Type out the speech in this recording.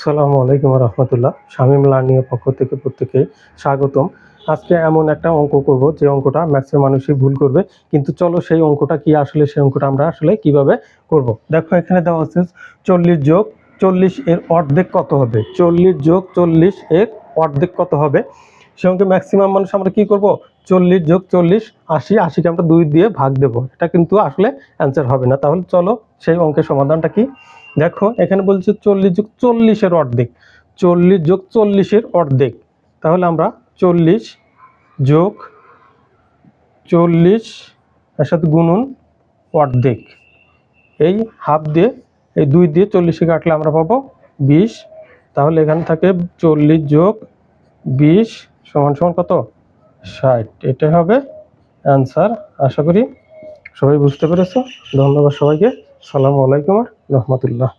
আসসালামু আলাইকুম রহমতুল্লাহ। শামীম লার্নিং এর পক্ষ থেকে প্রত্যেককে স্বাগতম। আজকে এমন একটা অঙ্ক করব যে অঙ্কটা ম্যাক্সিমাম মানুষই ভুল করবে, কিন্তু চলো সেই অঙ্কটা কি, আসলে সেই অঙ্কটা আমরা আসলে কিভাবে করব। দেখো এখানে দেওয়া আছে 40 যোগ 40 এর অর্ধেক কত হবে। 40 যোগ 40 এর অর্ধেক কত হবে, সে অঙ্কে ম্যাক্সিমাম মানুষ আমরা কি করব, 40 যোগ 40 80, 80কে আমরা 2 দিয়ে ভাগ দেব। এটা কিন্তু আসলে অ্যান্সার হবে না। তাহলে চলো সেই অঙ্কের সমাধানটা কি। দেখো এখানে বলছে 40 যোগ 40 এর অর্ধেক, 40 যোগ 40 এর অর্ধেক। তাহলে আমরা 40 যোগ 40 এর সাথে গুণন অর্ধেক, এই হাফ দিয়ে এই 2 দিয়ে 40কে কাটলে আমরা পাবো 20। তাহলে এখানে থাকে 40 যোগ 20 সমান সমান কত, 60। এটাই হবে অ্যান্সার। আশা করি সবাই বুঝতে পেরেছো। ধন্যবাদ সবাইকে। আসসালামু আলাইকুম রহমতুল্লাহ।